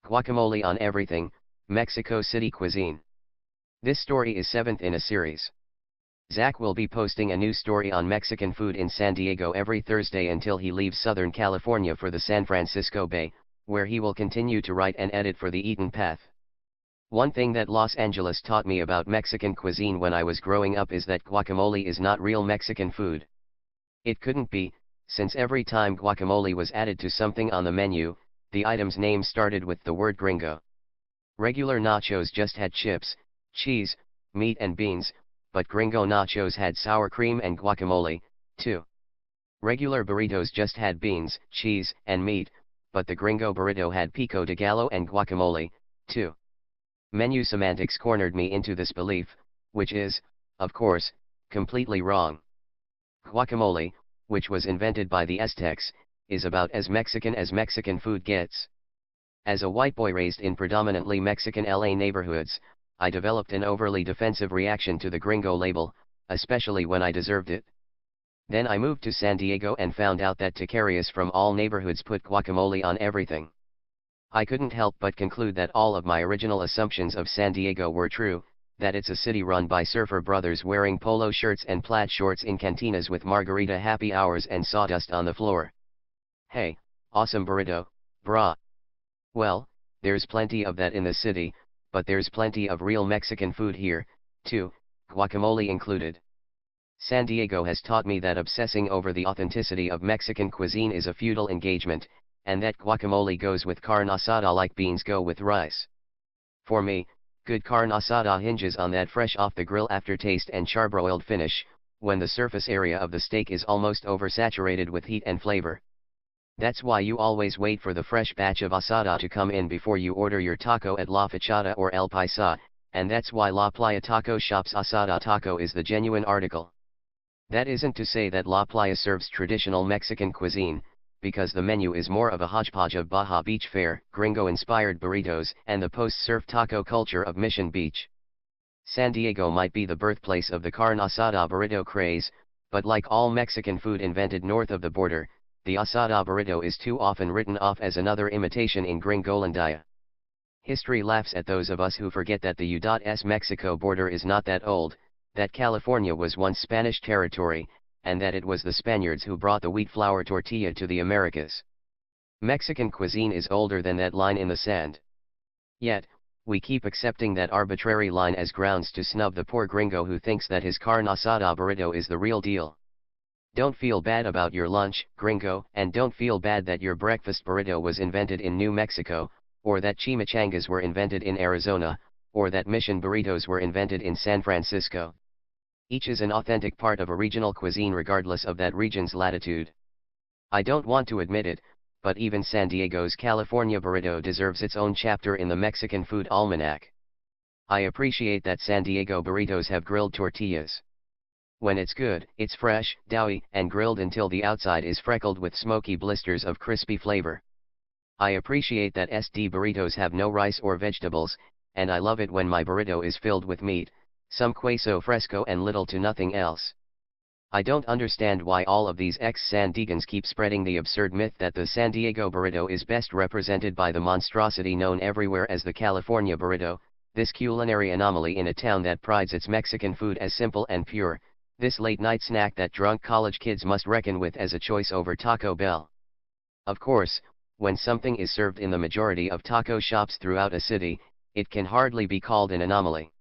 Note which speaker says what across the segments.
Speaker 1: Guacamole on everything, Mexico City cuisine. This story is 7th in a series. Zach will be posting a new story on Mexican food in San Diego every Thursday until he leaves Southern California for the San Francisco Bay, where he will continue to write and edit for The Eaten Path. One thing that Los Angeles taught me about Mexican cuisine when I was growing up is that guacamole is not real Mexican food. It couldn't be, since every time guacamole was added to something on the menu, the item's name started with the word gringo. Regular nachos just had chips, cheese, meat and beans, but gringo nachos had sour cream and guacamole, too. Regular burritos just had beans, cheese, and meat, but the gringo burrito had pico de gallo and guacamole, too. Menu semantics cornered me into this belief, which is, of course, completely wrong. Guacamole, which was invented by the Aztecs, is about as Mexican food gets. As a white boy raised in predominantly Mexican LA neighborhoods, I developed an overly defensive reaction to the gringo label, especially when I deserved it. Then I moved to San Diego and found out that taquerias from all neighborhoods put guacamole on everything. I couldn't help but conclude that all of my original assumptions of San Diego were true, that it's a city run by surfer brothers wearing polo shirts and plaid shorts in cantinas with margarita happy hours and sawdust on the floor. Hey, awesome burrito, brah. Well, there's plenty of that in the city, but there's plenty of real Mexican food here, too, guacamole included. San Diego has taught me that obsessing over the authenticity of Mexican cuisine is a futile engagement, and that guacamole goes with carne asada like beans go with rice. For me, good carne asada hinges on that fresh off the grill aftertaste and charbroiled finish, when the surface area of the steak is almost oversaturated with heat and flavor. That's why you always wait for the fresh batch of asada to come in before you order your taco at La Fachada or El Paisa, and that's why La Playa Taco Shop's asada taco is the genuine article. That isn't to say that La Playa serves traditional Mexican cuisine, because the menu is more of a hodgepodge of Baja Beach fare, gringo-inspired burritos, and the post-surf taco culture of Mission Beach. San Diego might be the birthplace of the carne asada burrito craze, but like all Mexican food invented north of the border, the asada burrito is too often written off as another imitation in Gringolandia. History laughs at those of us who forget that the U.S. Mexico border is not that old, that California was once Spanish territory, and that it was the Spaniards who brought the wheat flour tortilla to the Americas. Mexican cuisine is older than that line in the sand. Yet, we keep accepting that arbitrary line as grounds to snub the poor gringo who thinks that his carne asada burrito is the real deal. Don't feel bad about your lunch, gringo, and don't feel bad that your breakfast burrito was invented in New Mexico, or that chimichangas were invented in Arizona, or that mission burritos were invented in San Francisco. Each is an authentic part of a regional cuisine regardless of that region's latitude. I don't want to admit it, but even San Diego's California burrito deserves its own chapter in the Mexican Food Almanac. I appreciate that San Diego burritos have grilled tortillas. When it's good, it's fresh, doughy, and grilled until the outside is freckled with smoky blisters of crispy flavor. I appreciate that SD burritos have no rice or vegetables, and I love it when my burrito is filled with meat, some queso fresco and little to nothing else. I don't understand why all of these ex-San Diegans keep spreading the absurd myth that the San Diego burrito is best represented by the monstrosity known everywhere as the California burrito, this culinary anomaly in a town that prides its Mexican food as simple and pure, this late-night snack that drunk college kids must reckon with as a choice over Taco Bell. Of course, when something is served in the majority of taco shops throughout a city, it can hardly be called an anomaly.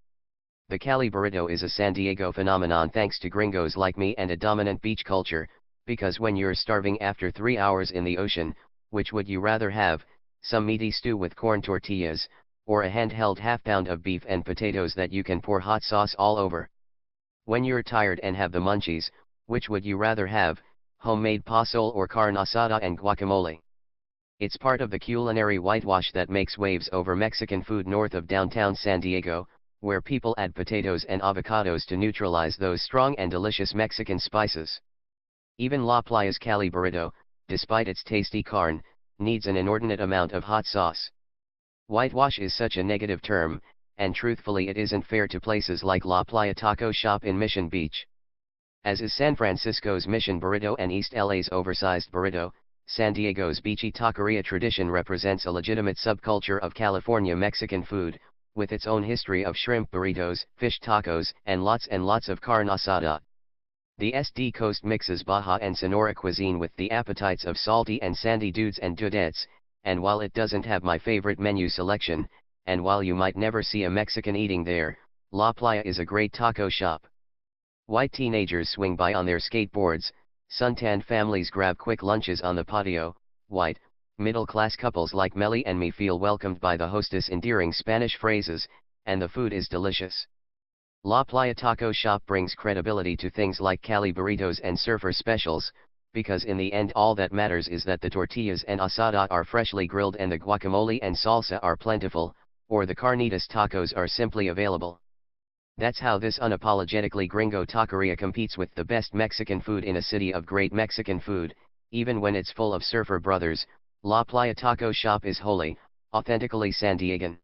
Speaker 1: The Cali burrito is a San Diego phenomenon thanks to gringos like me and a dominant beach culture, because when you're starving after 3 hours in the ocean, which would you rather have, some meaty stew with corn tortillas, or a handheld half-pound of beef and potatoes that you can pour hot sauce all over? When you're tired and have the munchies, which would you rather have, homemade pozole or carne asada and guacamole? It's part of the culinary whitewash that makes waves over Mexican food north of downtown San Diego, where people add potatoes and avocados to neutralize those strong and delicious Mexican spices. Even La Playa's Cali burrito, despite its tasty carne, needs an inordinate amount of hot sauce. Whitewash is such a negative term, and truthfully it isn't fair to places like La Playa Taco Shop in Mission Beach. As is San Francisco's Mission Burrito and East LA's oversized burrito, San Diego's beachy taqueria tradition represents a legitimate subculture of California Mexican food, with its own history of shrimp burritos, fish tacos, and lots of carne asada. The SD Coast mixes Baja and Sonora cuisine with the appetites of salty and sandy dudes and dudettes, and while it doesn't have my favorite menu selection, and while you might never see a Mexican eating there, La Playa is a great taco shop. White teenagers swing by on their skateboards, suntanned families grab quick lunches on the patio, white, middle-class couples like Melly and me feel welcomed by the hostess' endearing Spanish phrases, and the food is delicious. La Playa Taco Shop brings credibility to things like Cali burritos and surfer specials, because in the end all that matters is that the tortillas and asada are freshly grilled and the guacamole and salsa are plentiful, or the carnitas tacos are simply available. That's how this unapologetically gringo taqueria competes with the best Mexican food in a city of great Mexican food. Even when it's full of surfer brothers, La Playa Taco Shop is wholly, authentically San Diegan.